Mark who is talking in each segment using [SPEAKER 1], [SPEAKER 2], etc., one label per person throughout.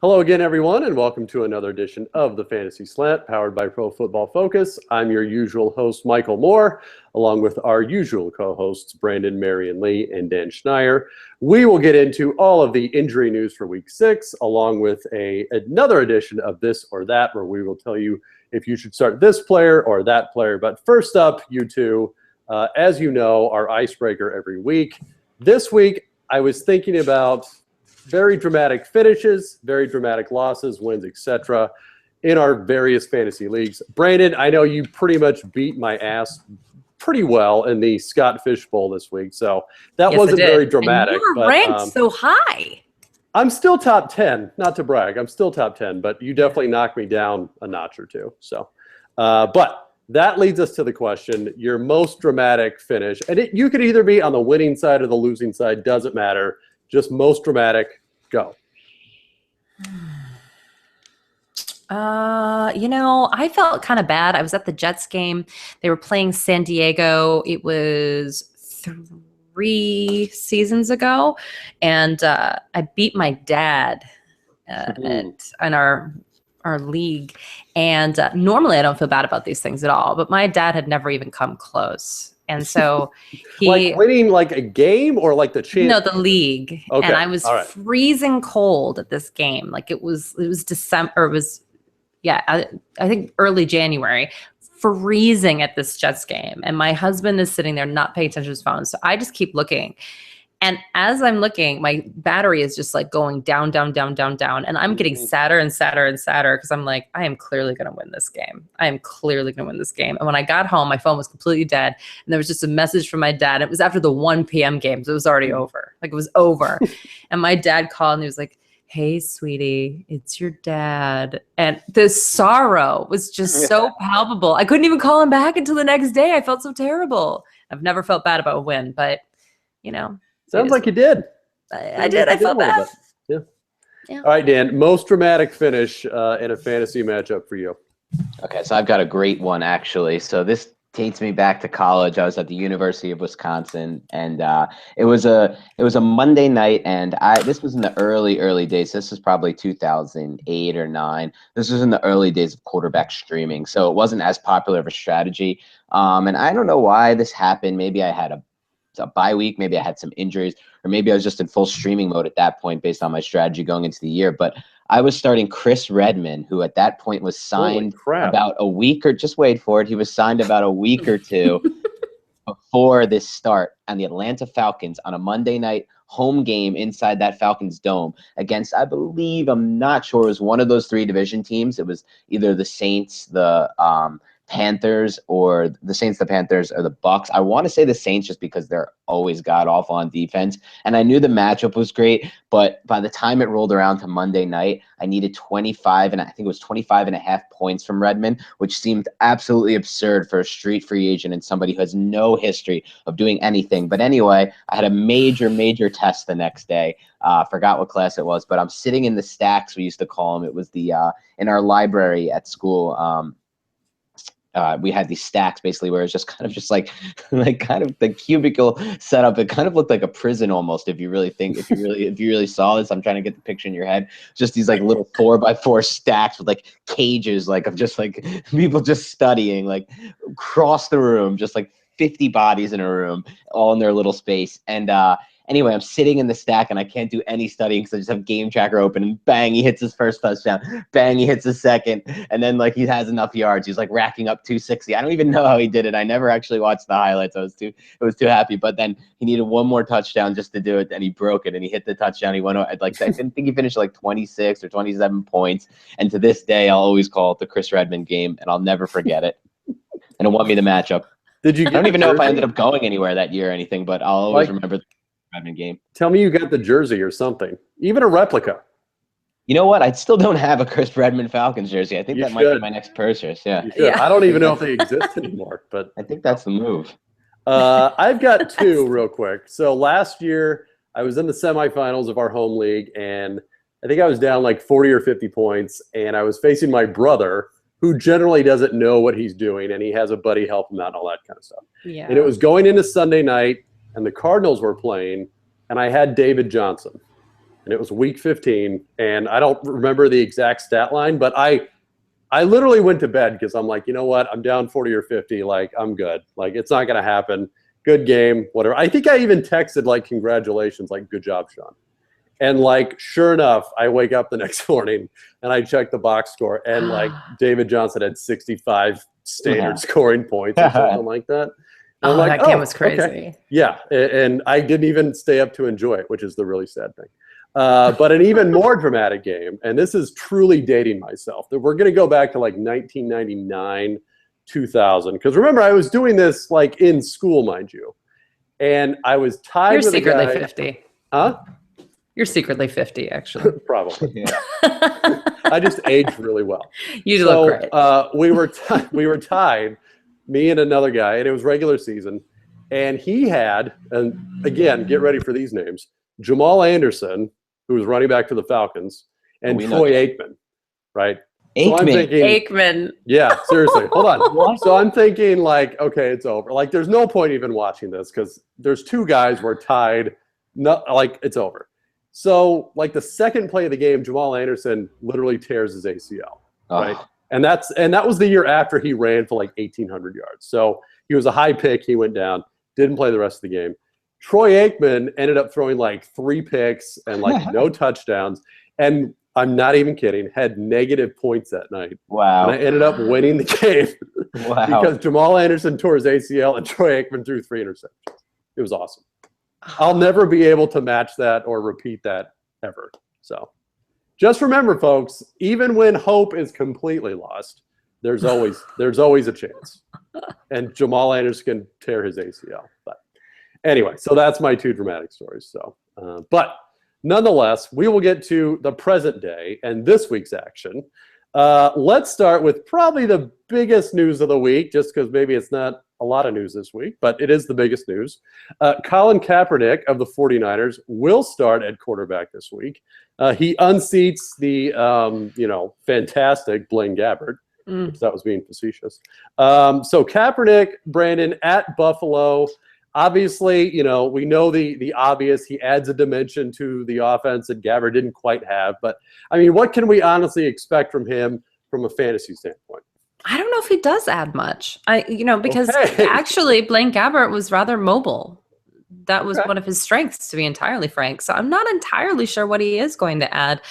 [SPEAKER 1] Hello again, everyone, and welcome to another edition of the Fantasy Slant, powered by Pro Football Focus. I'm your usual host, Michael Moore, along with our usual co-hosts, Brandon, Marion Lee, and Dan Schneier. We will get into all of the injury news for Week 6, along with another edition of This or That, where we will tell you if you should start this player or that player. But first up, you two, as you know, our icebreaker every week. This week, I was thinking about very dramatic finishes, very dramatic losses, wins, etc. in our various fantasy leagues. Brandon, I know you pretty much beat my ass pretty well in the Scott Fish Bowl this week, so that wasn't very dramatic.
[SPEAKER 2] And you were ranked so high.
[SPEAKER 1] I'm still top 10, not to brag. I'm still top 10, but you definitely knocked me down a notch or two. So, but that leads us to the question, your most dramatic finish. And you could either be on the winning side or the losing side, doesn't matter. Just most dramatic, go.
[SPEAKER 2] I felt kind of bad. I was at the Jets game. They were playing San Diego. It was 3 seasons ago. And I beat my dad in our league. And normally I don't feel bad about these things at all. But my dad had never even come close. And so he
[SPEAKER 1] like winning like a game or like the champ?
[SPEAKER 2] No, the league.
[SPEAKER 1] Okay.
[SPEAKER 2] And I was freezing cold at this game. Like it was December, or it was, I think early January, freezing at this Jets game. And my husband is sitting there not paying attention to his phone. So I just keep looking. And as I'm looking, my battery is just like going down, down, down, down, down. And I'm getting sadder and sadder and sadder because I'm like, I am clearly going to win this game. I am clearly going to win this game. And when I got home, my phone was completely dead. And there was just a message from my dad. It was after the 1 p.m. game. So it was already over. Like it was over. And my dad called and he was like, "Hey, sweetie, it's your dad." And the sorrow was just so palpable. I couldn't even call him back until the next day. I felt so terrible. I've never felt bad about a win, but
[SPEAKER 1] Sounds like you did.
[SPEAKER 2] I did. I felt bad.
[SPEAKER 1] Yeah. All right, Dan. Most dramatic finish in a fantasy matchup for you.
[SPEAKER 3] Okay, so I've got a great one actually. So this takes me back to college. I was at the University of Wisconsin, and it was a Monday night, and this was in the early days. This was probably 2008 or 9. This was in the early days of quarterback streaming, so it wasn't as popular of a strategy. And I don't know why this happened. Maybe I had a bye week, maybe I had some injuries, or maybe I was just in full streaming mode at that point based on my strategy going into the year. But I was starting Chris Redman, who at that point was signed about a week, or just wait for it. He was signed about a week or two before this start on the Atlanta Falcons on a Monday night home game inside that Falcons dome against, I believe, I'm not sure, it was one of those 3 division teams. It was either the Saints, the Panthers, or the Saints, the Panthers, or the Bucks. I want to say the Saints just because they're always god awful on defense. And I knew the matchup was great, but by the time it rolled around to Monday night, I needed 25, and I think it was 25.5 points from Redmond, which seemed absolutely absurd for a street free agent and somebody who has no history of doing anything. But anyway, I had a major test the next day. Forgot what class it was, but I'm sitting in the stacks, we used to call them. It was the in our library at school. We had these stacks basically where it's just kind of kind of the cubicle setup. It kind of looked like a prison almost. If you really saw this, I'm trying to get the picture in your head. Just these like little 4x4 stacks with like cages, like of just like people just studying, like across the room, just like 50 bodies in a room, all in their little space. And anyway, I'm sitting in the stack and I can't do any studying because I just have Game Tracker open, and bang, he hits his first touchdown. Bang, he hits his second. And then like he has enough yards. He's like racking up 260. I don't even know how he did it. I never actually watched the highlights. I was too happy. But then he needed one more touchdown just to do it, and he broke it, and he hit the touchdown. He went like, I didn't think he finished like 26 or 27 points. And to this day, I'll always call it the Chris Redmond game, and I'll never forget it. And it won me the matchup. I don't even know if I ended up going anywhere that year or anything, but I'll always remember Redmond game.
[SPEAKER 1] Tell me you got the jersey or something, even a replica.
[SPEAKER 3] You know what? I still don't have a Chris Redmond Falcons jersey. I think that might be my next purchase. Yeah.
[SPEAKER 1] I don't even know if they exist anymore, but
[SPEAKER 3] I think that's the move.
[SPEAKER 1] I've got 2 real quick. So last year I was in the semifinals of our home league, and I think I was down like 40 or 50 points, and I was facing my brother, who generally doesn't know what he's doing, and he has a buddy help him out and all that kind of stuff.
[SPEAKER 2] Yeah.
[SPEAKER 1] And it was going into Sunday night, and the Cardinals were playing, and I had David Johnson. and it was week 15, and I don't remember the exact stat line, but I literally went to bed because I'm like, you know what? I'm down 40 or 50. Like, I'm good. Like, it's not going to happen. Good game, whatever. I think I even texted, like, congratulations, like, good job, Sean. And, like, sure enough, I wake up the next morning and I check the box score, and, like, David Johnson had 65 standard scoring points or something like that. And I'm like,
[SPEAKER 2] that game was crazy.
[SPEAKER 1] Okay. Yeah, and I didn't even stay up to enjoy it, which is the really sad thing. But an even more dramatic game, and this is truly dating myself, that we're going to go back to like 1999, 2000. Because remember, I was doing this like in school, mind you, and I was tied
[SPEAKER 2] You're
[SPEAKER 1] with
[SPEAKER 2] secretly
[SPEAKER 1] a guy.
[SPEAKER 2] 50.
[SPEAKER 1] Huh?
[SPEAKER 2] You're secretly 50, actually.
[SPEAKER 1] Probably.
[SPEAKER 3] Yeah.
[SPEAKER 1] I just aged really well.
[SPEAKER 2] You look great.
[SPEAKER 1] We were tied, me and another guy, and it was regular season. And he had, and again, get ready for these names, Jamal Anderson, who was running back for the Falcons, and Troy Aikman, right?
[SPEAKER 3] Aikman.
[SPEAKER 1] So I'm thinking,
[SPEAKER 2] Aikman.
[SPEAKER 1] yeah, seriously, hold on.
[SPEAKER 3] What?
[SPEAKER 1] So I'm thinking, like, okay, it's over. Like, there's no point even watching this because there's two guys were tied. Like, it's over. So, like, the second play of the game, Jamal Anderson literally tears his ACL, right? And that was the year after he ran for like 1,800 yards. So he was a high pick. He went down, didn't play the rest of the game. Troy Aikman ended up throwing like 3 picks and like no touchdowns. And I'm not even kidding, had negative points that night.
[SPEAKER 3] Wow.
[SPEAKER 1] And I ended up winning the game because Jamal Anderson tore his ACL and Troy Aikman threw 3 interceptions. It was awesome. I'll never be able to match that or repeat that ever. So just remember, folks, even when hope is completely lost, there's always a chance. And Jamal Anderson can tear his ACL. But anyway, so that's my 2 dramatic stories. So, but nonetheless, we will get to the present day and this week's action. Let's start with probably the biggest news of the week, just because maybe it's not a lot of news this week, but it is the biggest news. Colin Kaepernick of the 49ers will start at quarterback this week. He unseats the, fantastic Blaine Gabbert. That was being facetious. So Kaepernick, Brandon, at Buffalo. Obviously, we know the obvious. He adds a dimension to the offense that Gabbert didn't quite have. But, I mean, what can we honestly expect from him from a fantasy standpoint?
[SPEAKER 2] I don't know if he does add much. Because actually Blaine Gabbert was rather mobile. That was one of his strengths, to be entirely frank. So I'm not entirely sure what he is going to add.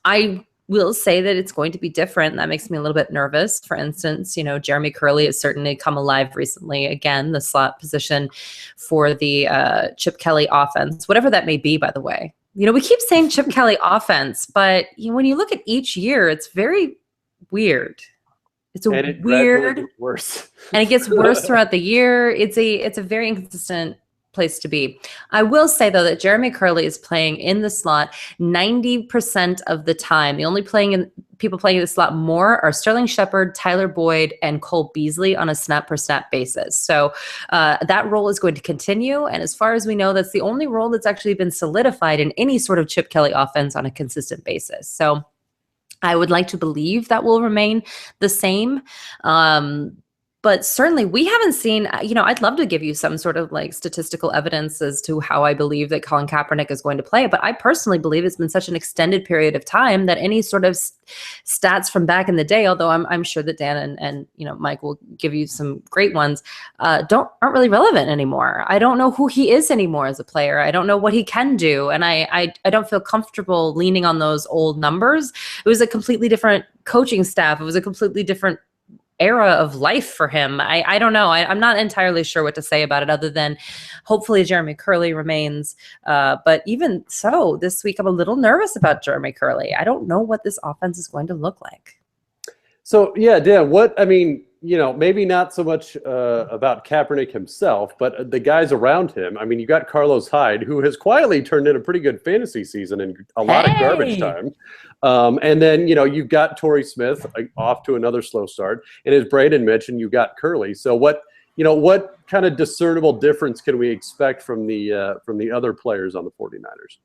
[SPEAKER 2] I will say that it's going to be different. That makes me a little bit nervous. For instance, Jeremy Curley has certainly come alive recently. Again, the slot position for the Chip Kelly offense, whatever that may be, by the way. We keep saying Chip Kelly offense, but when you look at each year, it's very weird. It's weird,
[SPEAKER 1] worse,
[SPEAKER 2] and it gets worse throughout the year. It's a very inconsistent place to be. I will say though that Jeremy Curley is playing in the slot 90% of the time. The only people playing in the slot more are Sterling Shepard, Tyler Boyd, and Cole Beasley on a snap per snap basis. So that role is going to continue. And as far as we know, that's the only role that's actually been solidified in any sort of Chip Kelly offense on a consistent basis. So I would like to believe that will remain the same. But certainly we haven't seen, I'd love to give you some sort of like statistical evidence as to how I believe that Colin Kaepernick is going to play. But I personally believe it's been such an extended period of time that any sort of stats from back in the day, although I'm sure that Dan and Mike will give you some great ones, aren't really relevant anymore. I don't know who he is anymore as a player. I don't know what he can do. And I don't feel comfortable leaning on those old numbers. It was a completely different coaching staff. It was a completely different era of life for him. I don't know. I'm not entirely sure what to say about it other than hopefully Jeremy Curley remains. But even so, this week I'm a little nervous about Jeremy Curley. I don't know what this offense is going to look like.
[SPEAKER 1] So, yeah, Dan, maybe not so much about Kaepernick himself, but the guys around him. I mean, you got Carlos Hyde, who has quietly turned in a pretty good fantasy season and a lot of garbage time. And then, you've got Torrey Smith off to another slow start. And as Brandon mentioned, you got Curley. So what kind of discernible difference can we expect from the other players on the 49ers?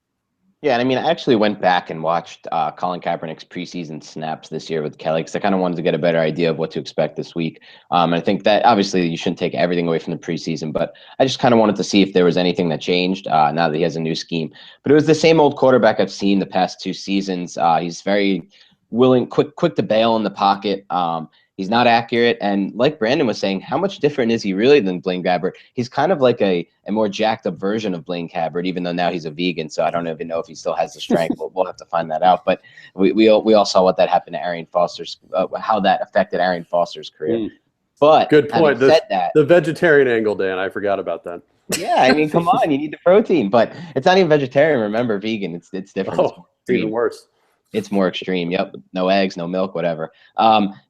[SPEAKER 3] Yeah, and I mean, I actually went back and watched Colin Kaepernick's preseason snaps this year with Kelly because I kind of wanted to get a better idea of what to expect this week. And I think that obviously you shouldn't take everything away from the preseason, but I just kind of wanted to see if there was anything that changed now that he has a new scheme. But it was the same old quarterback I've seen the past 2 seasons. He's very willing, quick to bail in the pocket. He's not accurate. And like Brandon was saying, how much different is he really than Blaine Gabbert? He's kind of like a more jacked up version of Blaine Gabbert, even though now he's a vegan. So I don't even know if he still has the strength. We'll have to find that out. But we all saw what that happened to Arian Foster's, how that affected Arian Foster's career. But
[SPEAKER 1] good point.
[SPEAKER 3] Said that,
[SPEAKER 1] the vegetarian angle, Dan, I forgot about that.
[SPEAKER 3] Yeah, I mean, come on, you need the protein, but it's not even vegetarian. Remember, vegan. It's different.
[SPEAKER 1] Oh, it's even worse.
[SPEAKER 3] It's more extreme. Yep. No eggs, no milk, whatever.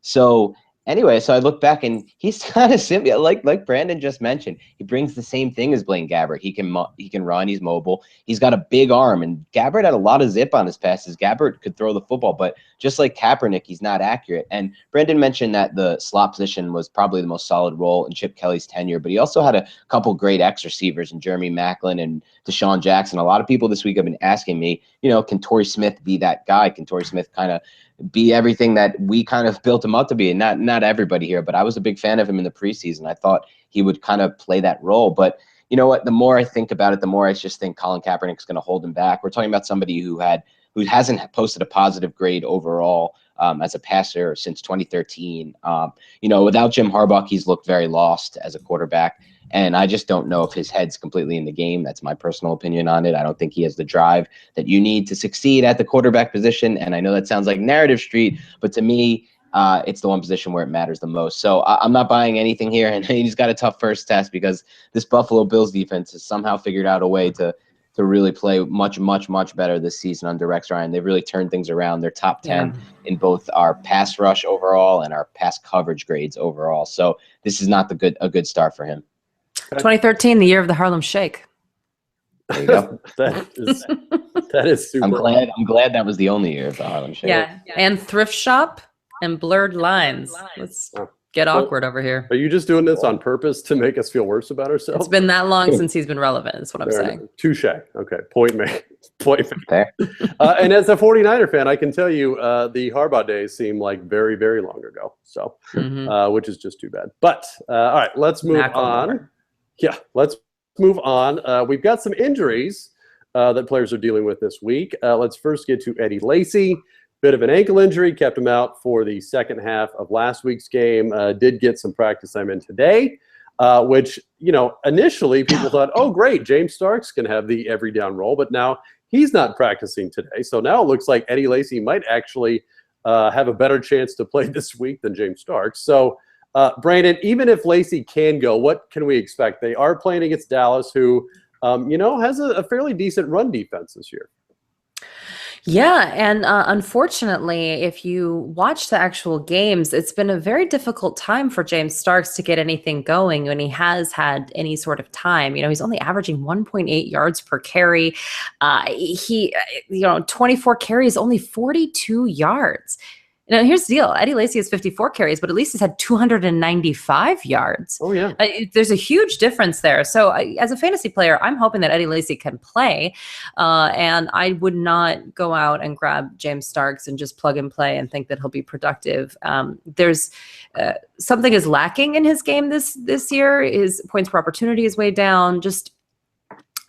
[SPEAKER 3] So anyway, so I look back and he's kind of similar, like Brandon just mentioned. He brings the same thing as Blaine Gabbert. He can run. He's mobile. He's got a big arm, and Gabbert had a lot of zip on his passes. Gabbert could throw the football, but just like Kaepernick, he's not accurate. And Brandon mentioned that the slot position was probably the most solid role in Chip Kelly's tenure, but he also had a couple great X receivers in Jeremy Maclin and Deshaun Jackson. A lot of people this week have been asking me, can Torrey Smith be that guy? Can Torrey Smith kind of be everything that we kind of built him up to be? And not everybody here, but I was a big fan of him in the preseason. I thought he would kind of play that role. But you know what? The more I think about it, the more I just think Colin Kaepernick's going to hold him back. We're talking about somebody who hasn't posted a positive grade overall as a passer since 2013. Without Jim Harbaugh, he's looked very lost as a quarterback. And I just don't know if his head's completely in the game. That's my personal opinion on it. I don't think he has the drive that you need to succeed at the quarterback position. And I know that sounds like narrative street, but to me, it's the one position where it matters the most. So I'm not buying anything here. And he's got a tough first test because this Buffalo Bills defense has somehow figured out a way to really play much, much, much better this season under Rex Ryan. They've really turned things around. They're top 10 in both our pass rush overall and our pass coverage grades overall. So this is not a good start for him.
[SPEAKER 2] 2013, the year of the Harlem Shake.
[SPEAKER 3] There you go.
[SPEAKER 1] that is super.
[SPEAKER 3] I'm glad that was the only year of the Harlem Shake.
[SPEAKER 2] Yeah, and thrift shop and blurred lines. Let's get awkward over here.
[SPEAKER 1] Are you just doing this on purpose to make us feel worse about ourselves?
[SPEAKER 2] It's been that long since he's been relevant, is what I'm saying.
[SPEAKER 1] Touche. Okay, point made.
[SPEAKER 3] Fair.
[SPEAKER 1] And as a 49er fan, I can tell you the Harbaugh days seem like very, very long ago. So, which is just too bad. But all right, let's move on. Yeah, let's move on. We've got some injuries that players are dealing with this week. Let's first get to Eddie Lacy. Bit of an ankle injury, kept him out for the second half of last week's game. Did get some practice time in today, which, initially people thought, oh, great, James Starks can have the every down role, but now he's not practicing today. So now it looks like Eddie Lacy might actually have a better chance to play this week than James Starks. So, Brandon, even if Lacy can go, what can we expect? They are playing against Dallas, who, has a fairly decent run defense this year.
[SPEAKER 2] Yeah, and unfortunately, if you watch the actual games, it's been a very difficult time for James Starks to get anything going when he has had any sort of time. He's only averaging 1.8 yards per carry. 24 carries, only 42 yards. Now, here's the deal. Eddie Lacy has 54 carries, but at least he's had 295 yards.
[SPEAKER 1] Oh, yeah.
[SPEAKER 2] There's a huge difference there. So as a fantasy player, I'm hoping that Eddie Lacy can play. And I would not go out and grab James Starks and just plug and play and think that he'll be productive. There's something is lacking in his game this year. His points per opportunity is way down. Just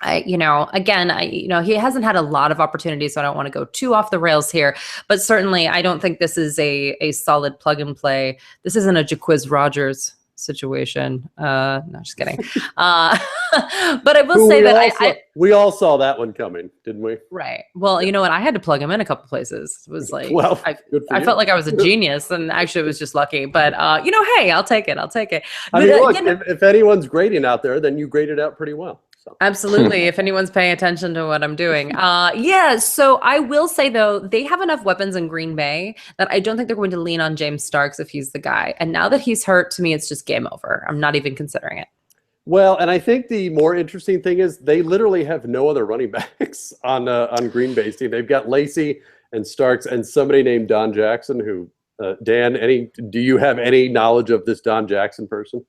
[SPEAKER 2] he hasn't had a lot of opportunities, so I don't want to go too off the rails here. But certainly, I don't think this is a solid plug and play. This isn't a Jaquiz Rogers situation. No, just kidding. But I will say that
[SPEAKER 1] we all saw that one coming, didn't we?
[SPEAKER 2] Right. Well, you know what? I had to plug him in a couple places. It was like, I felt like I was a genius, and actually, it was just lucky. But hey, I'll take it.
[SPEAKER 1] If anyone's grading out there, then you graded out pretty well. So.
[SPEAKER 2] Absolutely. If anyone's paying attention to what I'm doing. So I will say, though, they have enough weapons in Green Bay that I don't think they're going to lean on James Starks if he's the guy. And now that he's hurt, to me, it's just game over. I'm not even considering it.
[SPEAKER 1] Well, and I think the more interesting thing is they literally have no other running backs on Green Bay's team. They've got Lacy and Starks and somebody named Don Jackson who, Dan, do you have any knowledge of this Don Jackson person?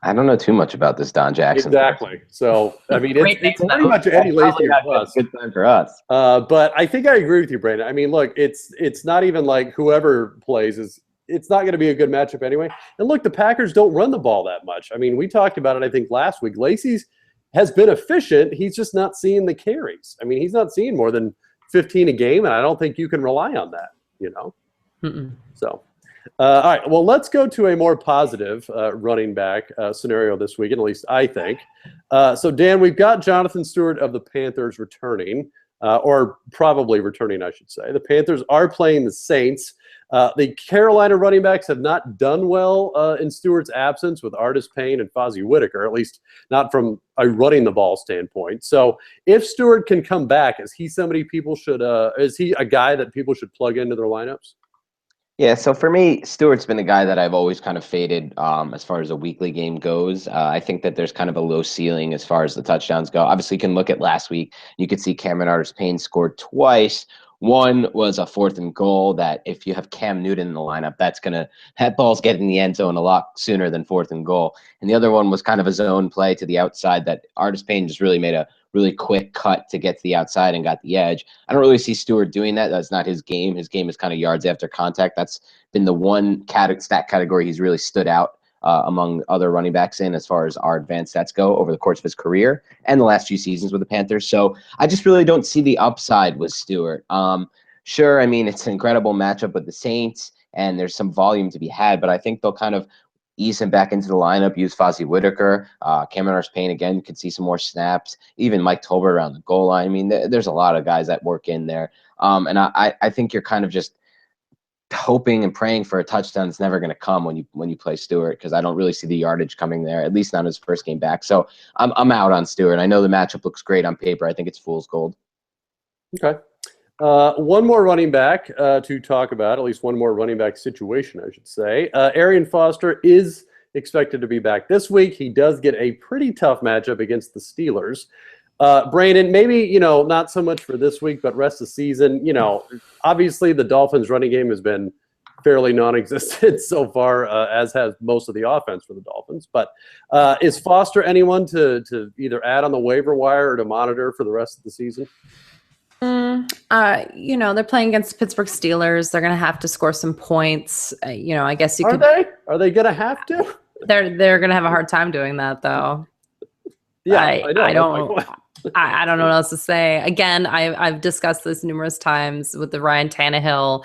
[SPEAKER 3] I don't know too much about this Don Jackson.
[SPEAKER 1] Exactly. So, I mean,
[SPEAKER 2] Great
[SPEAKER 1] it's
[SPEAKER 2] name,
[SPEAKER 1] pretty
[SPEAKER 2] though.
[SPEAKER 1] much Eddie Lacy or bust.
[SPEAKER 3] Good time for us.
[SPEAKER 1] But I think I agree with you, Brandon. I mean, look, it's not even like whoever plays it's not going to be a good matchup anyway. And look, the Packers don't run the ball that much. I mean, we talked about it, I think, last week. Lacy's has been efficient. He's just not seeing the carries. I mean, he's not seeing more than 15 a game, and I don't think you can rely on that, you know?
[SPEAKER 2] Mm-mm.
[SPEAKER 1] So, all right. Well, let's go to a more positive running back scenario this weekend, at least I think. So, Dan, we've got Jonathan Stewart of the Panthers returning, or probably returning, I should say. The Panthers are playing the Saints. The Carolina running backs have not done well in Stewart's absence with Artis Payne and Fozzie Whitaker, at least not from a running the ball standpoint. So if Stewart can come back, is he somebody people should is he a guy that people should plug into their lineups?
[SPEAKER 3] Yeah, so for me, Stewart's been a guy that I've always kind of faded as far as a weekly game goes. I think that there's kind of a low ceiling as far as the touchdowns go. Obviously, you can look at last week. You could see Cameron Artis-Payne scored twice. One was a 4th and goal that if you have Cam Newton in the lineup, that ball's getting in the end zone a lot sooner than 4th and goal. And the other one was kind of a zone play to the outside that Artis-Payne just really made a really quick cut to get to the outside and got the edge. I don't really see Stewart doing that. That's not his game. His game is kind of yards after contact. That's been the one stat category he's really stood out among other running backs in as far as our advanced stats go over the course of his career and the last few seasons with the Panthers. So I just really don't see the upside with Stewart. Sure, I mean, it's an incredible matchup with the Saints and there's some volume to be had, but I think they'll kind of ease him back into the lineup, use Fozzie Whitaker, Cameron Artis-Payne again, you could see some more snaps, even Mike Tolbert around the goal line. I mean, there's a lot of guys that work in there. And I think you're kind of just hoping and praying for a touchdown that's never going to come when you play Stewart, because I don't really see the yardage coming there, at least not his first game back. So I'm out on Stewart. I know the matchup looks great on paper. I think it's fool's gold.
[SPEAKER 1] Okay. One more running back to talk about, at least one more running back situation, I should say. Arian Foster is expected to be back this week. He does get a pretty tough matchup against the Steelers. Brandon, maybe, not so much for this week, but rest of the season, obviously the Dolphins running game has been fairly non-existent so far, as has most of the offense for the Dolphins. But is Foster anyone to either add on the waiver wire or to monitor for the rest of the season?
[SPEAKER 2] They're playing against the Pittsburgh Steelers. They're going to have to score some points. I guess you could.
[SPEAKER 1] Are they going to have to?
[SPEAKER 2] They're going to have a hard time doing that, though.
[SPEAKER 1] Yeah,
[SPEAKER 2] I don't. I don't know what else to say. Again, I've discussed this numerous times with the Ryan Tannehill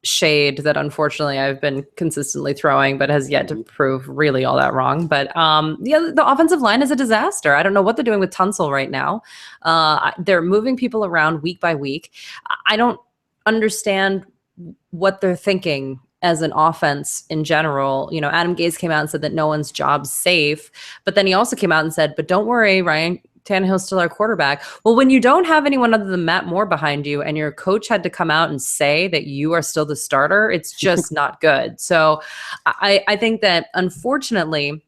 [SPEAKER 2] shade that unfortunately I've been consistently throwing, but has yet to prove really all that wrong. But the offensive line is a disaster. I don't know what they're doing with Tunsil right now. They're moving people around week by week. I don't understand what they're thinking as an offense in general. Adam Gase came out and said that no one's job's safe, but then he also came out and said, but don't worry, Ryan Tannehill's still our quarterback. Well, when you don't have anyone other than Matt Moore behind you and your coach had to come out and say that you are still the starter, it's just not good. So I think that unfortunately,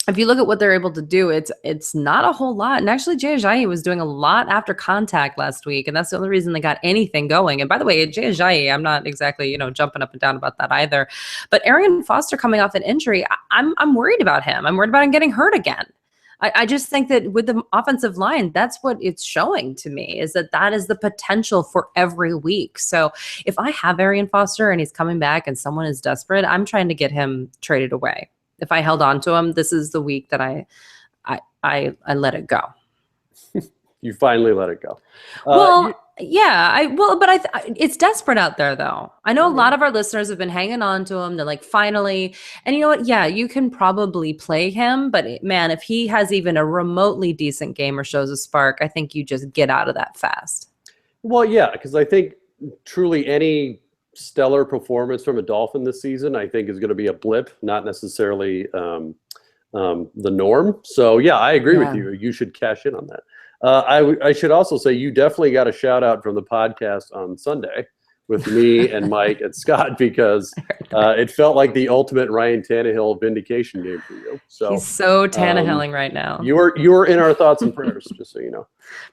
[SPEAKER 2] if you look at what they're able to do, it's not a whole lot. And actually, Jay Ajayi was doing a lot after contact last week, and that's the only reason they got anything going. And by the way, Jay Ajayi, I'm not exactly jumping up and down about that either. But Arian Foster coming off an injury, I'm worried about him. I'm worried about him getting hurt again. I just think that with the offensive line, that's what it's showing to me, is that is the potential for every week. So if I have Arian Foster and he's coming back and someone is desperate, I'm trying to get him traded away. If I held on to him, this is the week that I let it go.
[SPEAKER 1] You finally let it go.
[SPEAKER 2] It's desperate out there, though. I know a lot of our listeners have been hanging on to him. They're like, finally. And you know what? Yeah, you can probably play him. But man, if he has even a remotely decent game or shows a spark, I think you just get out of that fast.
[SPEAKER 1] Well, yeah, because I think truly any stellar performance from a Dolphin this season, I think, is going to be a blip, not necessarily the norm. So, yeah, I agree with you. You should cash in on that. I should also say you definitely got a shout out from the podcast on Sunday with me and Mike and Scott, because it felt like the ultimate Ryan Tannehill vindication game for you. So
[SPEAKER 2] he's so Tannehilling right now.
[SPEAKER 1] You were in our thoughts and prayers, just so you know.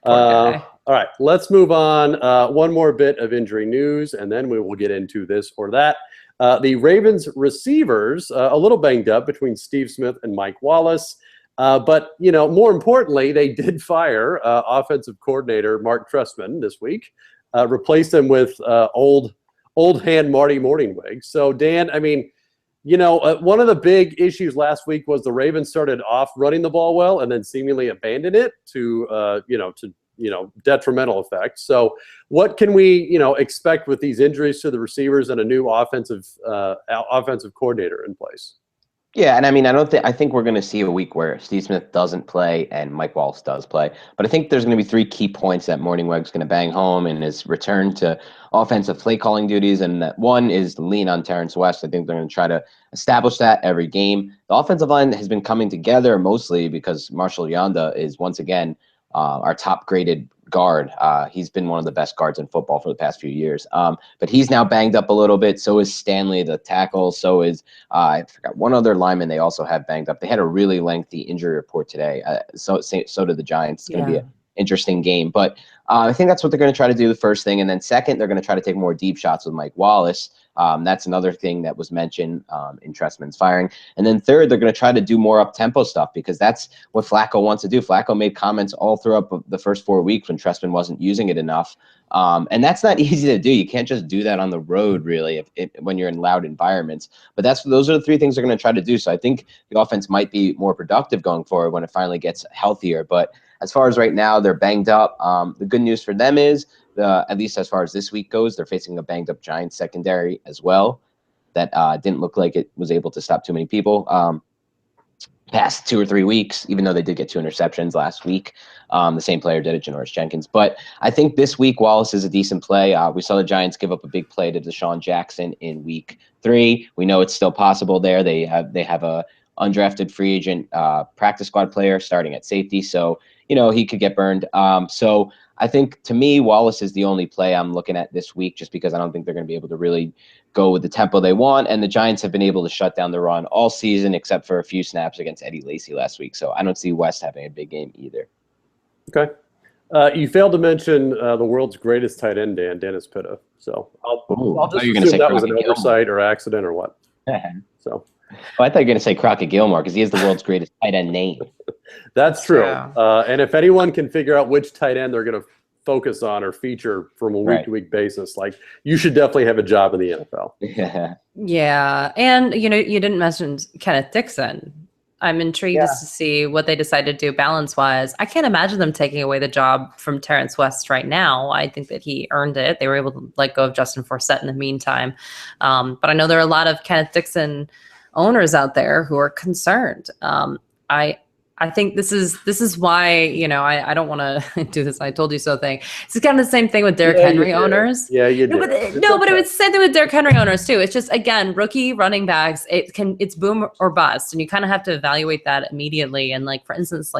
[SPEAKER 1] All right, let's move on. One more bit of injury news, and then we will get into this or that. The Ravens receivers, a little banged up between Steve Smith and Mike Wallace. But, more importantly, they did fire offensive coordinator Mark Trestman this week, replaced him with old hand Marty Morningwig. So, Dan, I mean, one of the big issues last week was the Ravens started off running the ball well and then seemingly abandoned it to detrimental effect. So what can we, expect with these injuries to the receivers and a new offensive coordinator in place?
[SPEAKER 3] Yeah, and I mean, I think we're going to see a week where Steve Smith doesn't play and Mike Wallace does play. But I think there's going to be 3 key points that Morningweg's going to bang home in his return to offensive play calling duties. And that one is lean on Terrence West. I think they're going to try to establish that every game. The offensive line has been coming together mostly because Marshall Yanda is once again our top graded guard. He's been one of the best guards in football for the past few years. But he's now banged up a little bit. So is Stanley, the tackle. So is I forgot one other lineman they also have banged up. They had a really lengthy injury report today. So did the Giants. It's going to be an interesting game. But I think that's what they're going to try to do the first thing. And then second, they're going to try to take more deep shots with Mike Wallace. That's another thing that was mentioned in Trestman's firing. And then third, they're going to try to do more up-tempo stuff because that's what Flacco wants to do. Flacco made comments all throughout the first 4 weeks when Trestman wasn't using it enough. And that's not easy to do. You can't just do that on the road, really, when you're in loud environments. But those are the 3 things they're going to try to do. So I think the offense might be more productive going forward when it finally gets healthier. But as far as right now, they're banged up. The good news for them is, at least as far as this week goes, they're facing a banged-up Giants secondary as well that didn't look like it was able to stop too many people past 2 or 3 weeks, even though they did get 2 interceptions last week. The same player did it, Janoris Jenkins. But I think this week Wallace is a decent play. We saw the Giants give up a big play to Deshaun Jackson in week 3. We know it's still possible there. They have a undrafted free agent practice squad player starting at safety, so he could get burned. So I think, to me, Wallace is the only play I'm looking at this week just because I don't think they're going to be able to really go with the tempo they want. And the Giants have been able to shut down the run all season except for a few snaps against Eddie Lacy last week. So I don't see West having a big game either.
[SPEAKER 1] Okay. You failed to mention the world's greatest tight end, Dennis Pitta. So I'll just assume that was an oversight or accident or what. So.
[SPEAKER 3] I thought you were going to say Crockett Gilmore because he is the world's greatest tight end name.
[SPEAKER 1] That's true. And if anyone can figure out which tight end they're going to focus on or feature from a week-to-week basis, you should definitely have a job in the NFL.
[SPEAKER 2] Yeah. And, you didn't mention Kenneth Dixon. I'm intrigued to see what they decide to do balance-wise. I can't imagine them taking away the job from Terrence West right now. I think that he earned it. They were able to let go of Justin Forsett in the meantime. But I know there are a lot of Kenneth Dixon owners out there who are concerned. I think this is why, I don't want to do this I told you so thing. It's kind of the same thing with Derrick Henry owners.
[SPEAKER 1] Yeah, you
[SPEAKER 2] do. But it was the same thing with Derrick Henry owners too. It's just, again, rookie running backs, it's boom or bust. And you kind of have to evaluate that immediately. And for instance,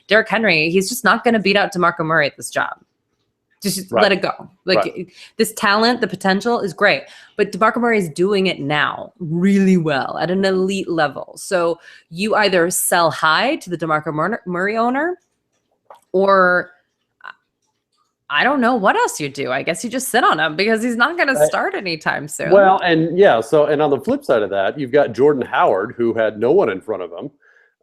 [SPEAKER 2] Derrick Henry, he's just not going to beat out DeMarco Murray at this job. Just let it go. This talent, the potential is great. But DeMarco Murray is doing it now really well at an elite level. So you either sell high to the DeMarco Murray owner, or I don't know what else you do. I guess you just sit on him because he's not going to start anytime soon.
[SPEAKER 1] Well, and on the flip side of that, you've got Jordan Howard, who had no one in front of him.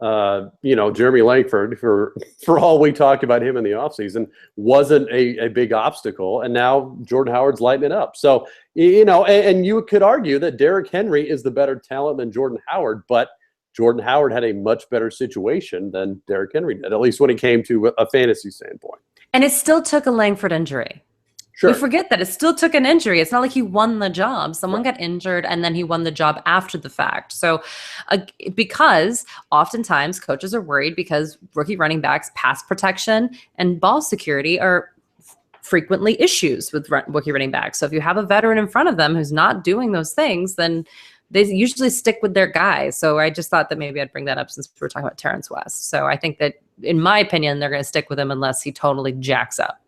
[SPEAKER 1] Jeremy Langford, for all we talked about him in the offseason, wasn't a big obstacle. And now Jordan Howard's lighting it up. So, and you could argue that Derrick Henry is the better talent than Jordan Howard, but Jordan Howard had a much better situation than Derrick Henry did, at least when it came to a fantasy standpoint.
[SPEAKER 2] And it still took a Langford injury.
[SPEAKER 1] Sure.
[SPEAKER 2] We forget that it still took an injury. It's not like he won the job. Someone got injured and then he won the job after the fact. So because oftentimes coaches are worried because rookie running backs, pass protection and ball security are frequently issues with rookie running backs. So if you have a veteran in front of them who's not doing those things, then they usually stick with their guys. So I just thought that maybe I'd bring that up since we were talking about Terrence West. So I think that, in my opinion, they're going to stick with him unless he totally jacks up.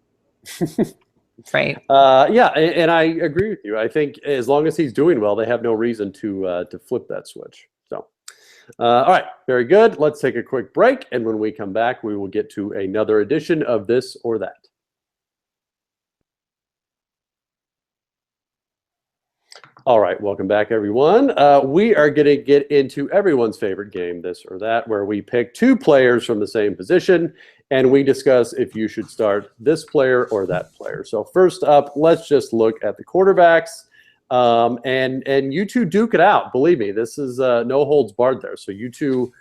[SPEAKER 2] Right.
[SPEAKER 1] And I agree with you. I think as long as he's doing well, they have no reason to flip that switch. So, all right, very good. Let's take a quick break, and when we come back, we will get to another edition of This or That. All right, welcome back, everyone. We are going to get into everyone's favorite game, this or that, where we pick two players from the same position, and we discuss if you should start this player or that player. So first up, let's just look at the quarterbacks, and you two duke it out. Believe me, this is no holds barred there. So you two,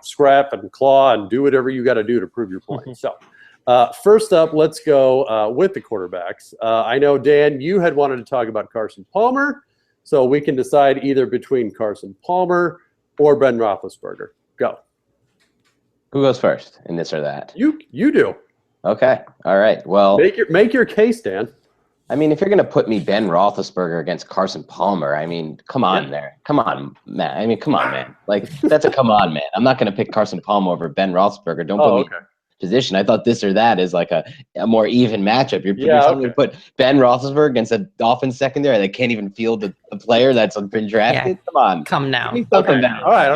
[SPEAKER 1] scrap and claw and do whatever you got to do to prove your point. So. First up, let's go with the quarterbacks. I know, Dan, you had wanted to talk about Carson Palmer, so we can decide either between Carson Palmer or Ben Roethlisberger. Go.
[SPEAKER 3] Who goes first in this or that?
[SPEAKER 1] You do.
[SPEAKER 3] Okay. All right. Well,
[SPEAKER 1] make your case, Dan.
[SPEAKER 3] I mean, if you're going to put me Ben Roethlisberger against Carson Palmer, I mean, come on there. Come on, man. I mean, come on, man. Like, that's a come on, man. I'm not going to pick Carson Palmer over Ben Roethlisberger. Don't put me position. I thought this or that is like a more even matchup. You're telling me to put Ben Roethlisberger against an offense secondary that can't even field a player that's been drafted. Come on,
[SPEAKER 2] come now.
[SPEAKER 1] All right.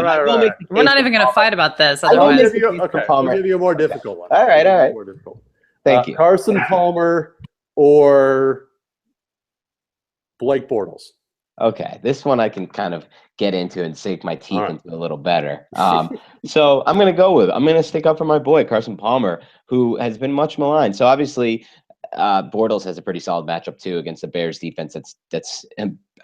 [SPEAKER 2] We're not even going to fight about this.
[SPEAKER 1] We'll give you a more difficult one.
[SPEAKER 3] All right.
[SPEAKER 1] More difficult.
[SPEAKER 3] Thank you.
[SPEAKER 1] Carson Palmer or Blake Bortles.
[SPEAKER 3] Okay, this one I can kind of get into and sink my teeth into a little better. So I'm going to stick up for my boy, Carson Palmer, who has been much maligned. So obviously, Bortles has a pretty solid matchup too against the Bears defense that's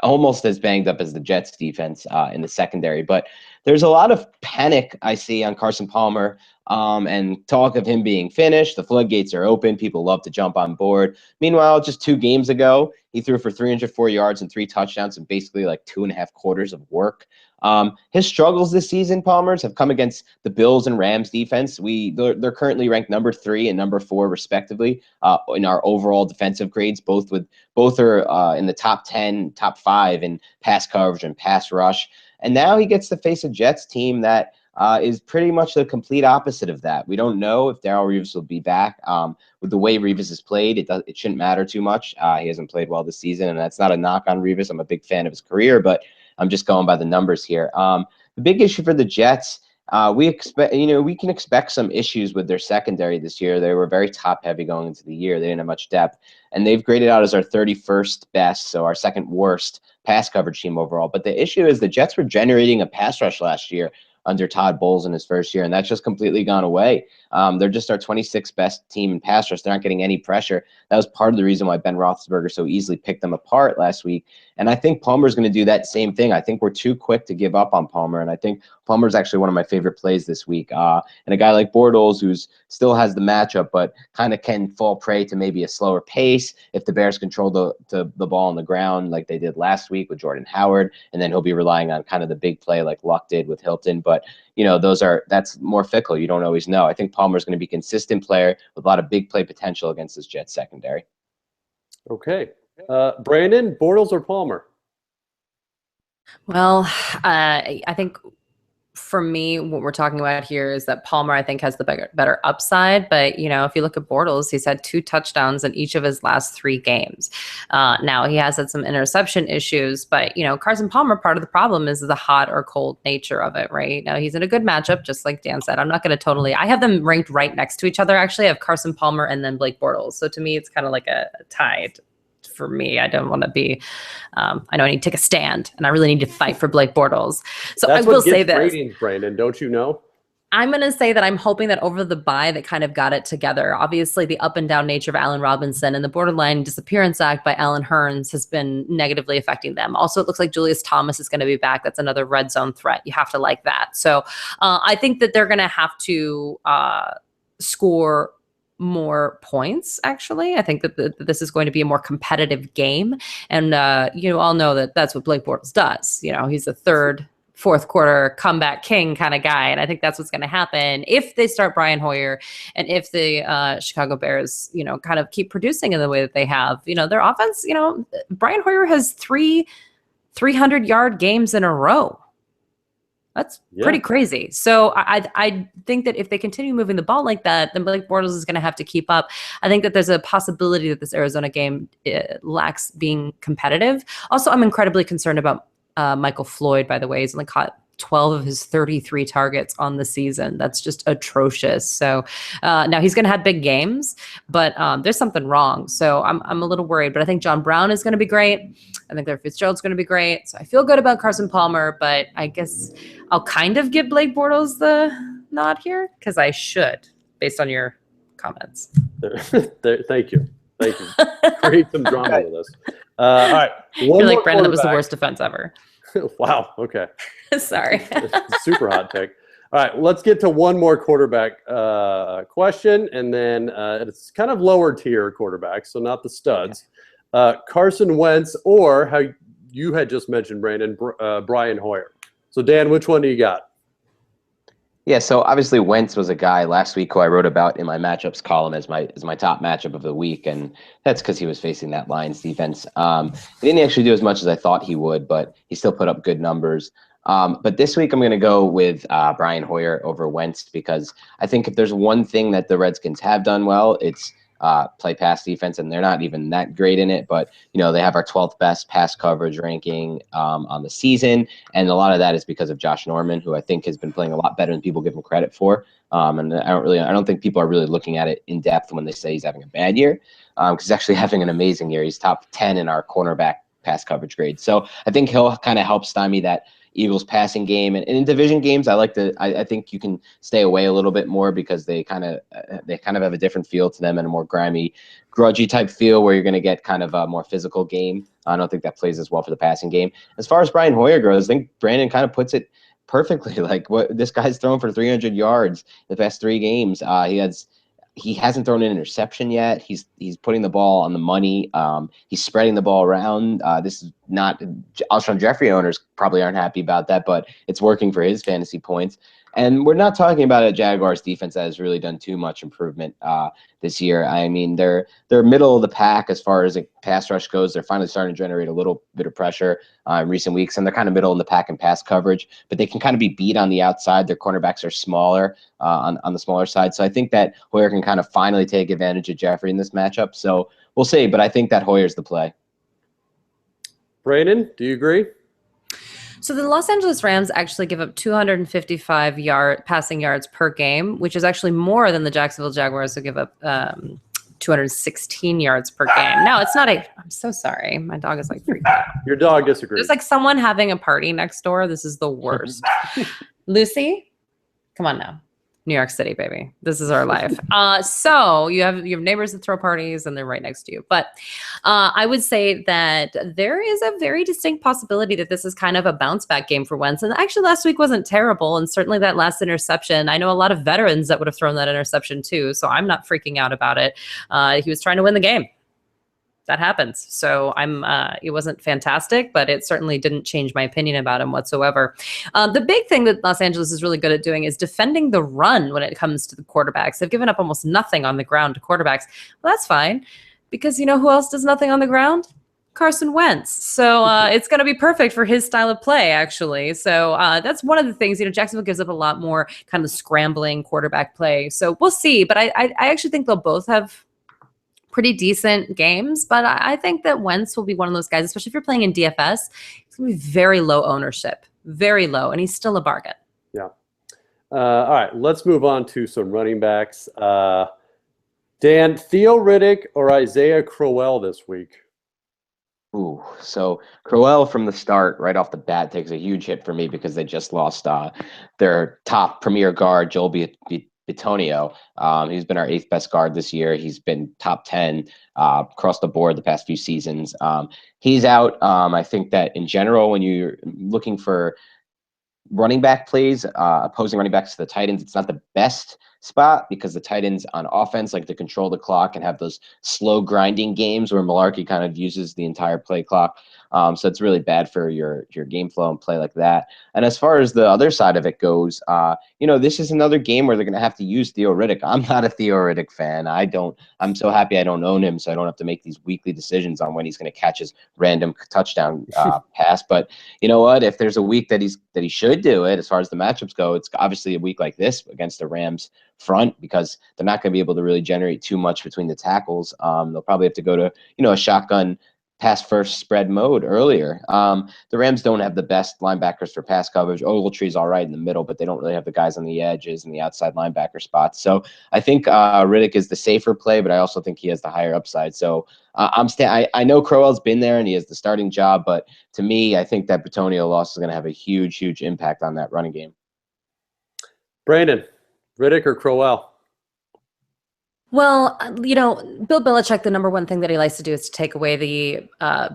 [SPEAKER 3] almost as banged up as the Jets defense in the secondary. But there's a lot of panic I see on Carson Palmer and talk of him being finished. The floodgates are open. People love to jump on board. Meanwhile, just 2 games ago, he threw for 304 yards and 3 touchdowns and basically like 2.5 quarters of work. His struggles this season, Palmer's, have come against the Bills and Rams defense. They're currently ranked number 3 and number 4 respectively in our overall defensive grades. Both are in the top 10, top 5 in pass coverage and pass rush. And now he gets to face a Jets team that is pretty much the complete opposite of that. We don't know if Darrelle Revis will be back. With the way Revis has played, it shouldn't matter too much. He hasn't played well this season, and that's not a knock on Revis. I'm a big fan of his career, but I'm just going by the numbers here. The big issue for the Jets, we can expect some issues with their secondary this year. They were very top heavy going into the year. They didn't have much depth, and they've graded out as our 31st best, so our second worst pass coverage team overall. But the issue is the Jets were generating a pass rush last year under Todd Bowles in his first year, and that's just completely gone away. They're just our 26th best team in pass rush. They're not getting any pressure. That was part of the reason why Ben Roethlisberger so easily picked them apart last week. And I think Palmer's going to do that same thing. I think we're too quick to give up on Palmer, and I think Palmer's actually one of my favorite plays this week. And a guy like Bortles, who's still has the matchup, but kind of can fall prey to maybe a slower pace if the Bears control the ball on the ground like they did last week with Jordan Howard, and then he'll be relying on kind of the big play like Luck did with Hilton. But that's more fickle. You don't always know. I think Palmer's going to be a consistent player with a lot of big play potential against this Jets secondary.
[SPEAKER 1] Okay. Brandon, Bortles or Palmer?
[SPEAKER 2] Well, I think for me, what we're talking about here is that Palmer, I think, has the better upside. But, if you look at Bortles, he's had 2 touchdowns in each of his last 3 games. Now, he has had some interception issues. But, Carson Palmer, part of the problem is the hot or cold nature of it, right? Now, he's in a good matchup, just like Dan said. I'm not going to I have them ranked right next to each other, actually. I have Carson Palmer and then Blake Bortles. So, to me, it's kind of like a tied. For me, I don't want to be. I know I need to take a stand, and I really need to fight for Blake Bortles. So I will say this,
[SPEAKER 1] ratings, Brandon. Don't you know?
[SPEAKER 2] I'm going to say that I'm hoping that over the bye, they kind of got it together. Obviously, the up and down nature of Allen Robinson and the borderline disappearance act by Allen Hurns has been negatively affecting them. Also, it looks like Julius Thomas is going to be back. That's another red zone threat. You have to like that. So I think that they're going to have to score more points. Actually, I think that this is going to be a more competitive game, and you all know that that's what Blake Bortles does. He's the fourth quarter comeback king kind of guy, and I think that's what's going to happen if they start Brian Hoyer, and if the Chicago Bears, kind of keep producing in the way that they have. Their offense. Brian Hoyer has 3 300-yard games in a row. That's pretty crazy. So I think that if they continue moving the ball like that, then Blake Bortles is going to have to keep up. I think that there's a possibility that this Arizona game lacks being competitive. Also, I'm incredibly concerned about Michael Floyd, by the way. He's only caught 12 of his 33 targets on the season. That's just atrocious. So now he's going to have big games, but there's something wrong. So I'm a little worried, but I think John Brown is going to be great. I think Larry Fitzgerald's going to be great. So I feel good about Carson Palmer, but I guess I'll kind of give Blake Bortles the nod here because I should, based on your comments.
[SPEAKER 1] Thank you. Create some drama with us. All right.
[SPEAKER 2] I feel like Brandon, that was the worst defense ever.
[SPEAKER 1] Wow. Okay.
[SPEAKER 2] Sorry.
[SPEAKER 1] Super hot take. All right. Let's get to one more quarterback question, and then it's kind of lower tier quarterbacks, so not the studs. Carson Wentz, or how you had just mentioned, Brandon, Brian Hoyer. So, Dan, which one do you got?
[SPEAKER 3] Yeah, so obviously Wentz was a guy last week who I wrote about in my matchups column as my top matchup of the week, and that's because he was facing that Lions defense. He didn't actually do as much as I thought he would, but he still put up good numbers. But this week I'm going to go with Brian Hoyer over Wentz because I think if there's one thing that the Redskins have done well, it's play pass defense, and they're not even that great in it, but they have our 12th best pass coverage ranking on the season, and a lot of that is because of Josh Norman, who I think has been playing a lot better than people give him credit for. And I don't think people are really looking at it in depth when they say he's having a bad year, because he's actually having an amazing year. He's top 10 in our cornerback pass coverage grade, so I think he'll kind of help stymie that Eagles passing game. And in division games, I think you can stay away a little bit more because they kind of have a different feel to them and a more grimy, grudgy type feel where you're going to get kind of a more physical game. I don't think that plays as well for the passing game. As far as Brian Hoyer goes, I think Brandon kind of puts it perfectly. Like, what this guy's thrown for 300 yards the past 3 games. He hasn't thrown an interception yet. He's putting the ball on the money. He's spreading the ball around. This is not Alshon Jeffrey owners probably aren't happy about that, but it's working for his fantasy points. And we're not talking about a Jaguars defense that has really done too much improvement this year. I mean, they're middle of the pack as far as a pass rush goes. They're finally starting to generate a little bit of pressure in recent weeks, and they're kind of middle in the pack in pass coverage, but they can kind of be beat on the outside. Their cornerbacks are smaller on the smaller side. So I think that Hoyer can kind of finally take advantage of Jeffrey in this matchup. So we'll see, but I think that Hoyer's the play.
[SPEAKER 1] Brandon, do you agree?
[SPEAKER 2] So the Los Angeles Rams actually give up 255 passing yards per game, which is actually more than the Jacksonville Jaguars, who give up 216 yards per game. Now, it's not I'm so sorry. My dog is like freaking out.
[SPEAKER 1] Your dog disagrees.
[SPEAKER 2] There's like someone having a party next door. This is the worst. Lucy, come on now. New York City, baby. This is our life. So you have neighbors that throw parties and they're right next to you. But I would say that there is a very distinct possibility that this is kind of a bounce back game for Wentz. And actually last week wasn't terrible. And certainly that last interception, I know a lot of veterans that would have thrown that interception too. So I'm not freaking out about it. He was trying to win the game. That happens. So it wasn't fantastic, but it certainly didn't change my opinion about him whatsoever. The big thing that Los Angeles is really good at doing is defending the run when it comes to the quarterbacks. They've given up almost nothing on the ground to quarterbacks. Well, that's fine, because you know who else does nothing on the ground? Carson Wentz. So it's going to be perfect for his style of play, actually. So that's one of the things, Jacksonville gives up a lot more kind of scrambling quarterback play. So we'll see. But I actually think they'll both have pretty decent games, but I think that Wentz will be one of those guys, especially if you're playing in DFS. It's going to be very low ownership, very low, and he's still a bargain.
[SPEAKER 1] Yeah. All right, let's move on to some running backs. Dan, Theo Riddick or Isaiah Crowell this week?
[SPEAKER 3] Ooh, so Crowell from the start, right off the bat, takes a huge hit for me because they just lost their top premier guard, Joel Bitonio. He's been our 8th best guard this year. He's been top 10 across the board the past few seasons. He's out. I think that in general, when you're looking for running back plays, opposing running backs to the Titans, it's not the best spot because the Titans on offense like to control the clock and have those slow grinding games where Malarkey kind of uses the entire play clock. So it's really bad for your game flow and play like that. And as far as the other side of it goes, this is another game where they're going to have to use Theo Riddick. I'm not a Theo Riddick fan. I'm so happy I don't own him, so I don't have to make these weekly decisions on when he's going to catch his random touchdown pass. But you know what? If there's a week that he should do it, as far as the matchups go, it's obviously a week like this against the Rams front because they're not going to be able to really generate too much between the tackles. They'll probably have to go to a shotgun pass first spread mode earlier. The Rams don't have the best linebackers for pass coverage. Ogletree's all right in the middle, but they don't really have the guys on the edges and the outside linebacker spots. So I think Riddick is the safer play, but I also think he has the higher upside. So I know Crowell's been there and he has the starting job, but to me, I think that Bitonio loss is going to have a huge, huge impact on that running game.
[SPEAKER 1] Brandon, Riddick or Crowell?
[SPEAKER 2] Well, Bill Belichick, the number one thing that he likes to do is to take away the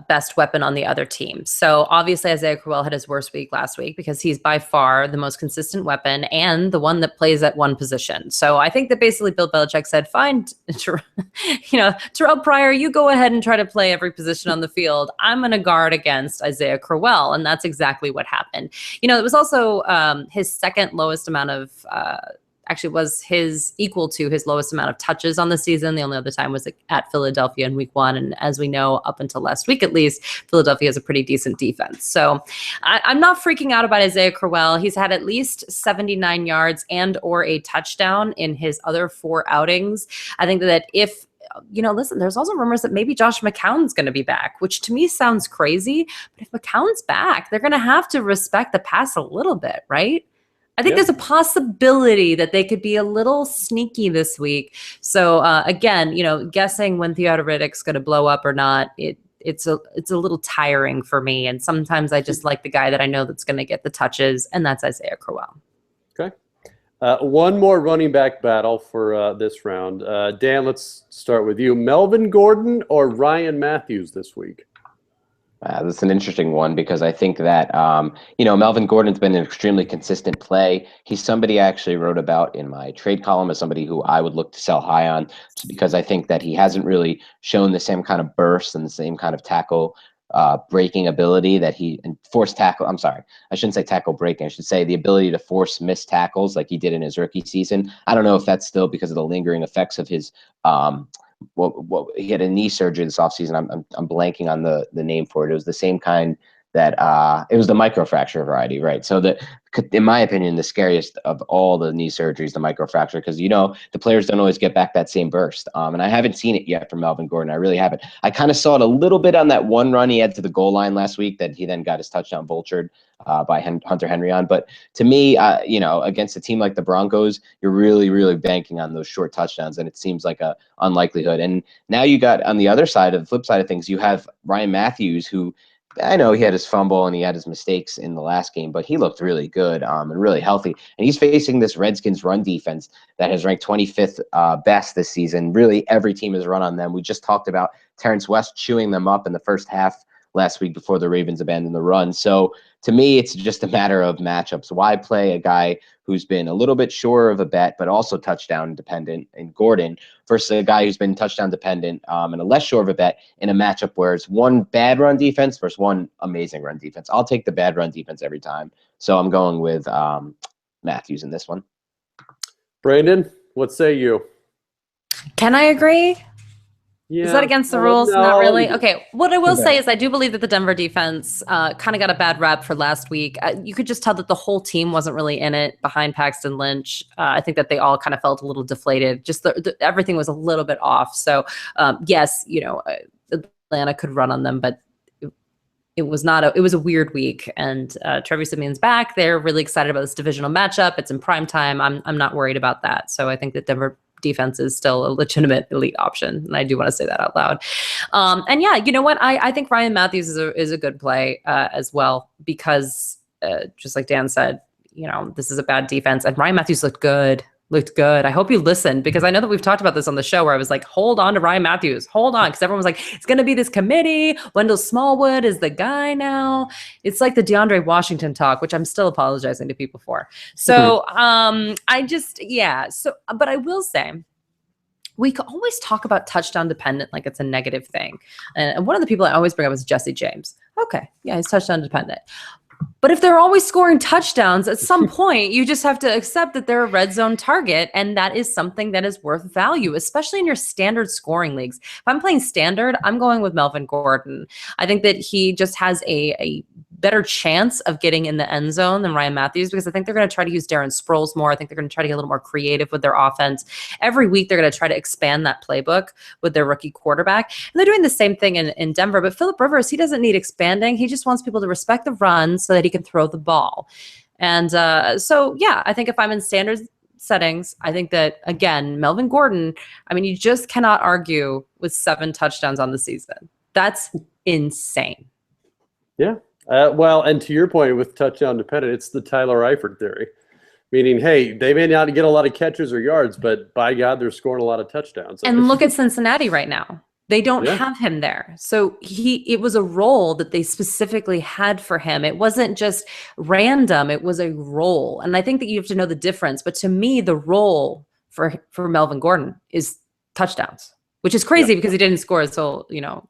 [SPEAKER 2] best weapon on the other team. So obviously Isaiah Crowell had his worst week last week because he's by far the most consistent weapon and the one that plays at one position. So I think that basically Bill Belichick said, fine, Terrell Pryor, you go ahead and try to play every position on the field. I'm going to guard against Isaiah Crowell. And that's exactly what happened. It was also his second lowest amount of actually was equal to his lowest amount of touches on the season. The only other time was at Philadelphia in week 1. And as we know, up until last week, at least, Philadelphia has a pretty decent defense. So I'm not freaking out about Isaiah Crowell. He's had at least 79 yards and or a touchdown in his other 4 outings. I think that if listen, there's also rumors that maybe Josh McCown's going to be back, which to me sounds crazy. But if McCown's back, they're going to have to respect the pass a little bit, right? I think there's a possibility that they could be a little sneaky this week. So again, guessing when Theodore Riddick's going to blow up or not, it's a little tiring for me. And sometimes I just like the guy that I know that's going to get the touches, and that's Isaiah Crowell.
[SPEAKER 1] Okay. One more running back battle for this round. Dan, let's start with you. Melvin Gordon or Ryan Matthews this week?
[SPEAKER 3] That's an interesting one because I think that, Melvin Gordon's been an extremely consistent play. He's somebody I actually wrote about in my trade column as somebody who I would look to sell high on because I think that he hasn't really shown the same kind of burst and the same kind of tackle breaking ability that forced tackle. I'm sorry, I shouldn't say tackle breaking. I should say the ability to force missed tackles like he did in his rookie season. I don't know if that's still because of the lingering effects of his he had a knee surgery this offseason. I'm blanking on the name for it. It was the same kind that it was the microfracture variety, right? So in my opinion, the scariest of all the knee surgeries, the microfracture, because the players don't always get back that same burst. And I haven't seen it yet from Melvin Gordon. I really haven't. I kind of saw it a little bit on that one run he had to the goal line last week that he then got his touchdown vultured by Hunter Henry on. But to me, against a team like the Broncos, you're really, really banking on those short touchdowns, and it seems like a unlikelihood. And now you got on the other side, of the flip side of things, you have Ryan Matthews, who I know he had his fumble and he had his mistakes in the last game, but he looked really good and really healthy. And he's facing this Redskins run defense that has ranked 25th best this season. Really, every team has run on them. We just talked about Terrence West chewing them up in the first half last week before the Ravens abandoned the run. So to me, it's just a matter of matchups. Why play a guy who's been a little bit sure of a bet, but also touchdown dependent in Gordon versus a guy who's been touchdown dependent and a less sure of a bet in a matchup where it's one bad run defense versus one amazing run defense. I'll take the bad run defense every time. So I'm going with Matthews in this one.
[SPEAKER 1] Brandon, what say you?
[SPEAKER 2] Can I agree?
[SPEAKER 1] Yeah.
[SPEAKER 2] Is that against the rules?
[SPEAKER 1] No.
[SPEAKER 2] Not really. Okay. What I will say is I do believe that the Denver defense kind of got a bad rap for last week. You could just tell that the whole team wasn't really in it behind Paxton Lynch. I think that they all kind of felt a little deflated. Just everything was a little bit off. So yes, Atlanta could run on them, but it was a weird week. And Trevor Simeon's back. They're really excited about this divisional matchup. It's in prime time. I'm not worried about that. So I think that Denver defense is still a legitimate elite option. And I do want to say that out loud. And yeah, you know what? I think Ryan Matthews is a good play as well, because just like Dan said, this is a bad defense and Ryan Matthews looked good. I hope you listened, because I know that we've talked about this on the show where I was like, hold on to Ryan Matthews, hold on. Cause everyone was like, it's going to be this committee. Wendell Smallwood is the guy now. It's like the DeAndre Washington talk, which I'm still apologizing to people for. So but I will say, we can always talk about touchdown dependent like it's a negative thing. And one of the people I always bring up is Jesse James. Okay. Yeah, he's touchdown dependent. But if they're always scoring touchdowns, at some point, you just have to accept that they're a red zone target. And that is something that is worth value, especially in your standard scoring leagues. If I'm playing standard, I'm going with Melvin Gordon. I think that he just has a better chance of getting in the end zone than Ryan Matthews, because I think they're going to try to use Darren Sproles more. I think they're going to try to get a little more creative with their offense. Every week, they're going to try to expand that playbook with their rookie quarterback. And they're doing the same thing in Denver. But Phillip Rivers, he doesn't need expanding. He just wants people to respect the run so that he can throw the ball. And so, yeah, I think if I'm in standard settings, I think that, again, Melvin Gordon, I mean, you just cannot argue with 7 touchdowns on the season. That's insane.
[SPEAKER 1] Yeah. Well, and to your point with touchdown dependent, it's the Tyler Eifert theory. Meaning, hey, they may not get a lot of catches or yards, but by God, they're scoring a lot of touchdowns.
[SPEAKER 2] And look at Cincinnati right now. They don't have him there. So it was a role that they specifically had for him. It wasn't just random. It was a role. And I think that you have to know the difference. But to me, the role for Melvin Gordon is touchdowns, which is crazy because he didn't score his whole,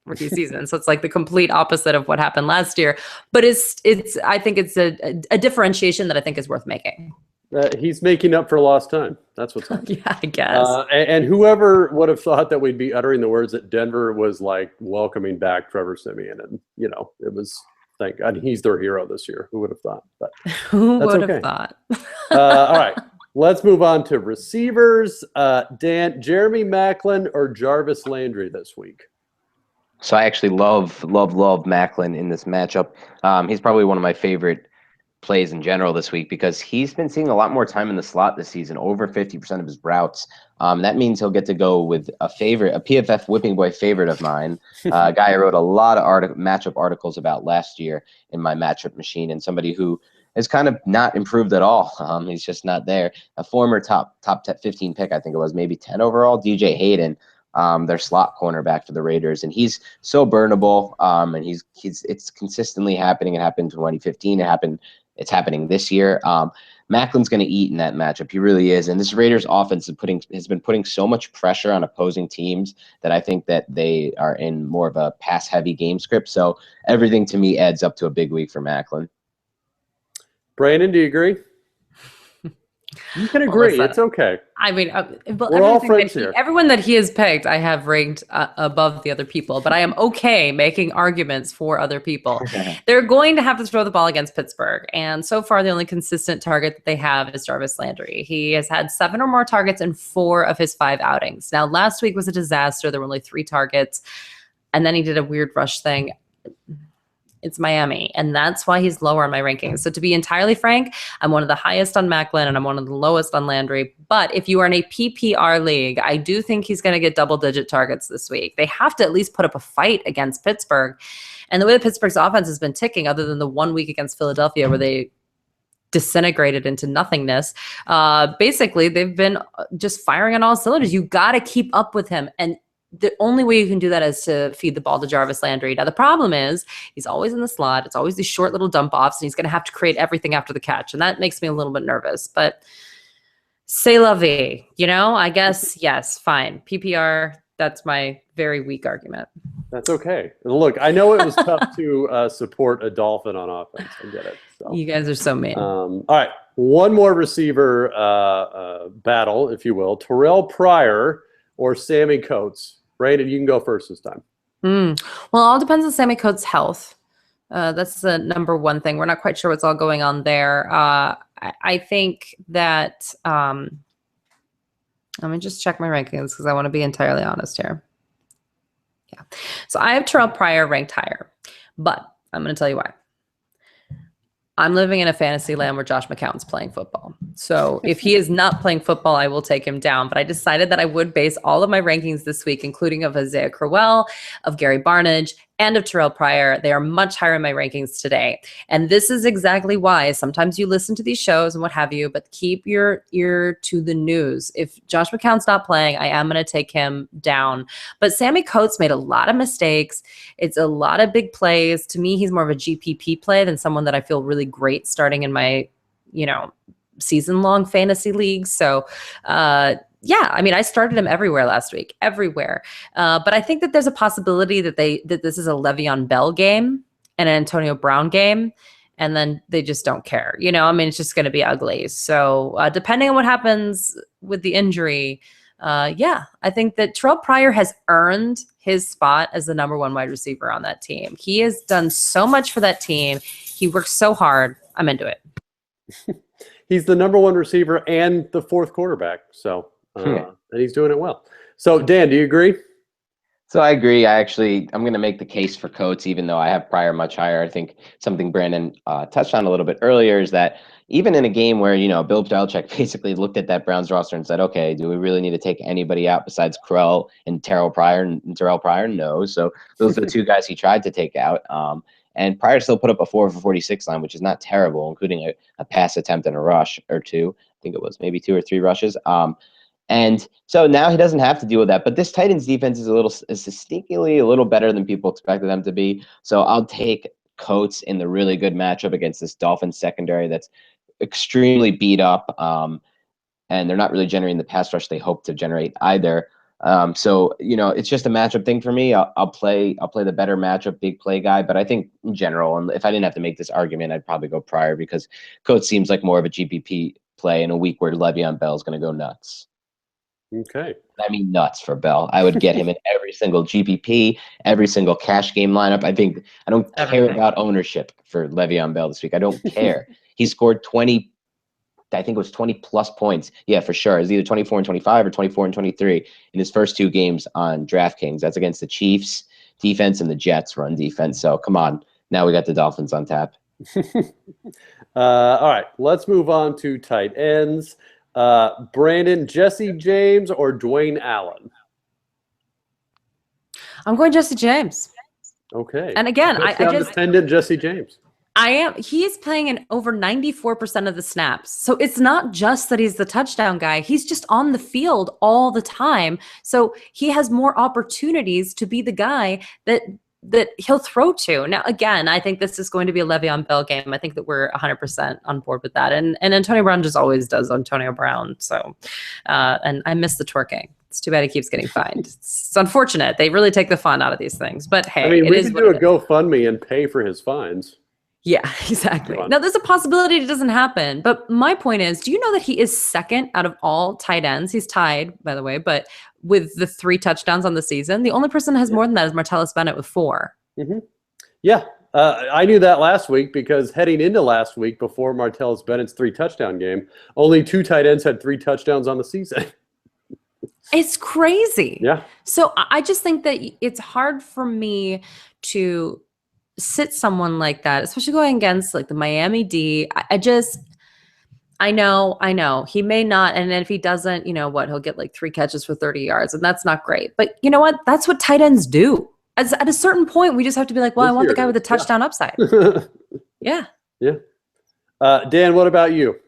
[SPEAKER 2] rookie season. So it's like the complete opposite of what happened last year. But I think it's a differentiation that I think is worth making.
[SPEAKER 1] He's making up for lost time. That's what's happening.
[SPEAKER 2] Yeah, I guess.
[SPEAKER 1] And whoever would have thought that we'd be uttering the words that Denver was like welcoming back Trevor Siemian, and it was, thank God, he's their hero this year. Who would have thought? But
[SPEAKER 2] who would have thought?
[SPEAKER 1] All right, let's move on to receivers. Dan, Jeremy Maclin or Jarvis Landry this week?
[SPEAKER 3] So I actually love Maclin in this matchup. He's probably one of my favorite plays in general this week because he's been seeing a lot more time in the slot this season, over 50% of his routes. That means he'll get to go with a PFF Whipping Boy favorite of mine, a guy I wrote a lot of matchup articles about last year in my matchup machine, and somebody who has kind of not improved at all. He's just not there. A former top 15 pick, I think it was, maybe 10 overall, DJ Hayden, their slot cornerback for the Raiders, and he's so burnable. And it's consistently happening. It happened in 2015. It's happening this year. Macklin's going to eat in that matchup. He really is. And this Raiders offense has been putting so much pressure on opposing teams that I think that they are in more of a pass-heavy game script. So everything to me adds up to a big week for Maclin.
[SPEAKER 1] Brandon, do you agree? You can agree. It's okay.
[SPEAKER 2] I mean,
[SPEAKER 1] we're all friends here.
[SPEAKER 2] Everyone that he has picked, I have ranked above the other people, but I am okay making arguments for other people. They're going to have to throw the ball against Pittsburgh. And so far, the only consistent target that they have is Jarvis Landry. He has had 7 or more targets in 4 of his 5 outings. Now, last week was a disaster. There were only 3 targets. And then he did a weird rush thing. It's Miami, and that's why he's lower on my rankings. So to be entirely frank, I'm one of the highest on Maclin, and I'm one of the lowest on Landry. But if you are in a PPR league, I do think he's going to get double-digit targets this week. They have to at least put up a fight against Pittsburgh. And the way that Pittsburgh's offense has been ticking, other than the 1 week against Philadelphia where they disintegrated into nothingness, basically they've been just firing on all cylinders. You got to keep up with him. And the only way you can do that is to feed the ball to Jarvis Landry. Now, the problem is he's always in the slot. It's always these short little dump offs, and he's going to have to create everything after the catch. And that makes me a little bit nervous. But c'est la vie, I guess, yes, fine. PPR, that's my very weak argument.
[SPEAKER 1] That's okay. Look, I know it was tough to support a Dolphin on offense. I get it. So.
[SPEAKER 2] You guys are so mean.
[SPEAKER 1] All right. One more receiver battle, if you will. Terrell Pryor or Sammy Coates. Brandon, you can go first this time.
[SPEAKER 2] Well, it all depends on Sammy Coates' health. That's the number one thing. We're not quite sure what's all going on there. I think that let me just check my rankings because I want to be entirely honest here. Yeah. So I have Terrell Pryor ranked higher, but I'm going to tell you why. I'm living in a fantasy land where Josh McCown's playing football. So if he is not playing football, I will take him down. But I decided that I would base all of my rankings this week, including of Isaiah Crowell, of Gary Barnidge, and of Terrell Pryor. They are much higher in my rankings today. And this is exactly why sometimes you listen to these shows and what have you, but keep your ear to the news. If Josh McCown's not playing, I am going to take him down. But Sammy Coates made a lot of mistakes. It's a lot of big plays. To me, he's more of a GPP play than someone that I feel really great starting in my, season-long fantasy leagues. So, yeah, I mean, I started him everywhere last week, everywhere. But I think that there's a possibility that this is a Le'Veon Bell game and an Antonio Brown game, and then they just don't care. It's just going to be ugly. So depending on what happens with the injury, I think that Terrell Pryor has earned his spot as the number 1 wide receiver on that team. He has done so much for that team. He works so hard. I'm into it.
[SPEAKER 1] He's the number one receiver and the fourth quarterback. So, and he's doing it well. So, Dan, do you agree?
[SPEAKER 3] So I agree. I'm going to make the case for Coates, even though I have Pryor much higher. I think something Brandon touched on a little bit earlier is that even in a game where, Bill Belichick basically looked at that Browns roster and said, okay, do we really need to take anybody out besides Crowell and Terrell Pryor and Terrell Pryor? No. So those are the two guys he tried to take out. And Pryor still put up a 4 for 46 line, which is not terrible, including a pass attempt and a rush or two. I think it was maybe 2 or 3 rushes. And so now he doesn't have to deal with that. But this Titans defense is sneakily a little better than people expected them to be. So I'll take Coates in the really good matchup against this Dolphins secondary that's extremely beat up. And they're not really generating the pass rush they hope to generate either. So it's just a matchup thing for me. I'll play the better matchup, big play guy. But I think in general, and if I didn't have to make this argument, I'd probably go Pryor because Coates seems like more of a GPP play in a week where Le'Veon Bell is going to go nuts.
[SPEAKER 1] Okay.
[SPEAKER 3] I mean, nuts for Bell. I would get him in every single GPP, every single cash game lineup. I don't care about ownership for Le'Veon Bell this week. I don't care. He scored 20, I think it was 20 plus points. Yeah, for sure. It was either 24 and 25 or 24 and 23 in his first 2 games on DraftKings. That's against the Chiefs defense and the Jets run defense. So come on. Now we got the Dolphins on tap.
[SPEAKER 1] All right. Let's move on to tight ends. Brandon, Jesse James or Dwayne Allen?
[SPEAKER 2] I'm going Jesse James.
[SPEAKER 1] Okay.
[SPEAKER 2] And again, I just
[SPEAKER 1] defendant Jesse James.
[SPEAKER 2] He's playing in over 94% of the snaps. So it's not just that he's the touchdown guy. He's just on the field all the time. So he has more opportunities to be the guy that he'll throw to. Now, again, I think this is going to be a Le'Veon Bell game. I think that we're 100% on board with that. And Antonio Brown just always does Antonio Brown. So, and I miss the twerking. It's too bad he keeps getting fined. It's unfortunate. They really take the fun out of these things. But hey,
[SPEAKER 1] we can do a GoFundMe and pay for his fines.
[SPEAKER 2] Yeah, exactly. Now, there's a possibility it doesn't happen. But my point is, do you know that he is second out of all tight ends? He's tied, by the way, but with the 3 touchdowns on the season. The only person that has more than that is Martellus Bennett with 4.
[SPEAKER 1] Mm-hmm. Yeah, I knew that last week because heading into last week before Martellus Bennett's 3 touchdown game, only 2 tight ends had 3 touchdowns on the season.
[SPEAKER 2] It's crazy.
[SPEAKER 1] Yeah.
[SPEAKER 2] So I just think that it's hard for me to sit someone like that, especially going against like the Miami D. I know he may not. And if he doesn't, he'll get like 3 catches for 30 yards and that's not great. But you know what? That's what tight ends do. At a certain point, we just have to be like, well, I want the guy with the touchdown upside. Yeah.
[SPEAKER 1] Yeah. Dan, what about you?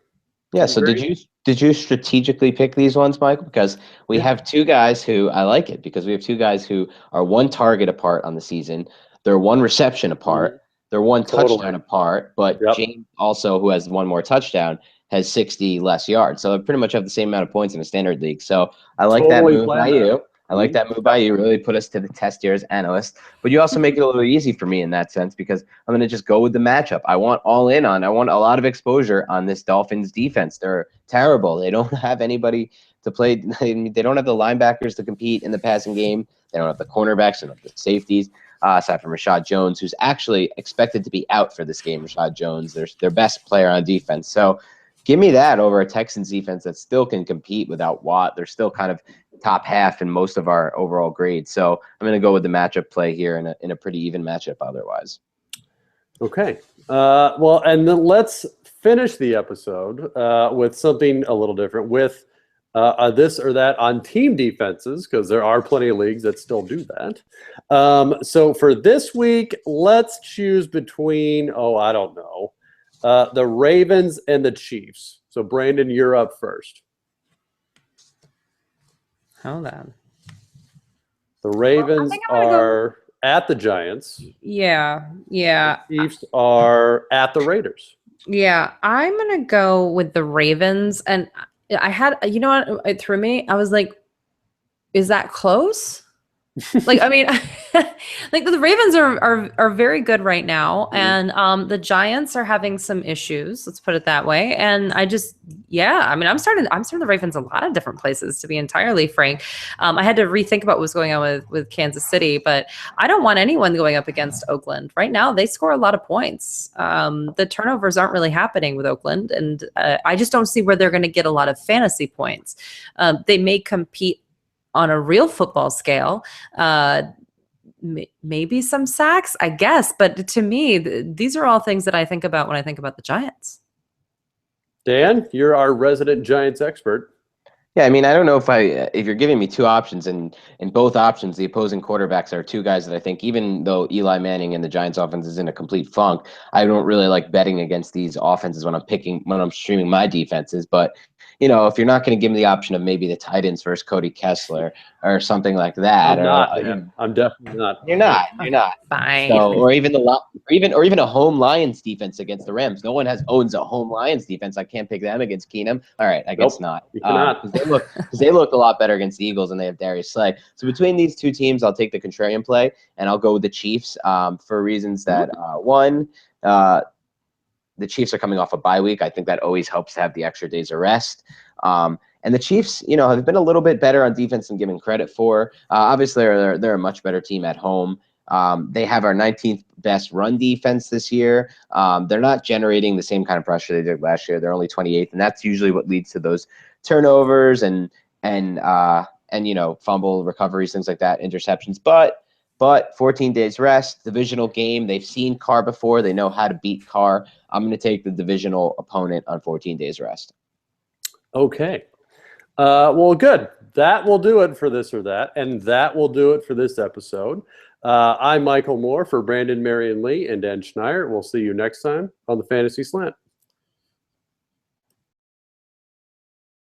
[SPEAKER 3] Yeah. So did you strategically pick these ones, Michael? Because we have 2 guys who I like it because we have 2 guys who are 1 target apart on the season. They're 1 reception apart. They're 1 touchdown apart. But James also, who has 1 more touchdown, has 60 less yards. So they pretty much have the same amount of points in a standard league. So I like that move by you. I like that move by you. Really put us to the test here as analysts. But you also make it a little easy for me in that sense because I'm going to just go with the matchup. I want I want a lot of exposure on this Dolphins defense. They're terrible. They don't have anybody to play. They don't have the linebackers to compete in the passing game. They don't have the cornerbacks. They don't have the safeties. Aside from Rashad Jones, who's actually expected to be out for this game. Rashad Jones, their best player on defense. So give me that over a Texans defense that still can compete without Watt. They're still kind of top half in most of our overall grades. So I'm going to go with the matchup play here in a pretty even matchup otherwise.
[SPEAKER 1] Okay. Well, and then let's finish the episode with something a little different with this or that on team defenses, because there are plenty of leagues that still do that. So for this week, let's choose between, I don't know, the Ravens and the Chiefs. So Brandon, you're up first.
[SPEAKER 2] Hold on.
[SPEAKER 1] The Ravens are at the Giants.
[SPEAKER 2] Yeah. The
[SPEAKER 1] Chiefs are at the Raiders.
[SPEAKER 2] Yeah, I'm going to go with the Ravens. And I had, you know what, it threw me. I was like, is that close? Like, I mean, Like the Ravens are very good right now, and the Giants are having some issues. Let's put it that way. And I mean, I'm starting the Ravens a lot of different places, to be entirely frank. I had to rethink about what was going on with Kansas City, but I don't want anyone going up against Oakland right now. They score a lot of points. The turnovers aren't really happening with Oakland, and I just don't see where they're going to get a lot of fantasy points. They may compete on a real football scale. Maybe some sacks, I guess. But to me, these are all things that I think about when I think about the Giants.
[SPEAKER 1] Dan, you're our resident Giants expert.
[SPEAKER 3] Yeah, I mean, I don't know if you're giving me two options, and in both options, the opposing quarterbacks are two guys that I think, even though Eli Manning and the Giants offense is in a complete funk, I don't really like betting against these offenses when I'm streaming my defenses. But if you're not going to give me the option of maybe the Titans versus Cody Kessler or something like that,
[SPEAKER 1] I'm definitely not.
[SPEAKER 3] You're not.
[SPEAKER 2] Fine.
[SPEAKER 3] So, or even a home Lions defense against the Rams. No one owns a home Lions defense. I can't pick them against Keenum. All right, I guess not.
[SPEAKER 1] You cannot.
[SPEAKER 3] Because they look a lot better against the Eagles, and they have Darius Slay. So between these two teams, I'll take the contrarian play, and I'll go with the Chiefs for reasons that one. The Chiefs are coming off a bye week. I think that always helps to have the extra days of rest. And the Chiefs, have been a little bit better on defense than given credit for. Obviously, they're a much better team at home. They have our 19th best run defense this year. They're not generating the same kind of pressure they did last year. They're only 28th, and that's usually what leads to those turnovers and fumble recoveries, things like that, interceptions. But 14 days rest, divisional game. They've seen Carr before. They know how to beat Carr. I'm going to take the divisional opponent on 14 days rest.
[SPEAKER 1] Okay. Well, good. That will do it for this or that, and that will do it for this episode. I'm Michael Moore for Brandon, Marion Lee, and Dan Schneier. We'll see you next time on the Fantasy Slant.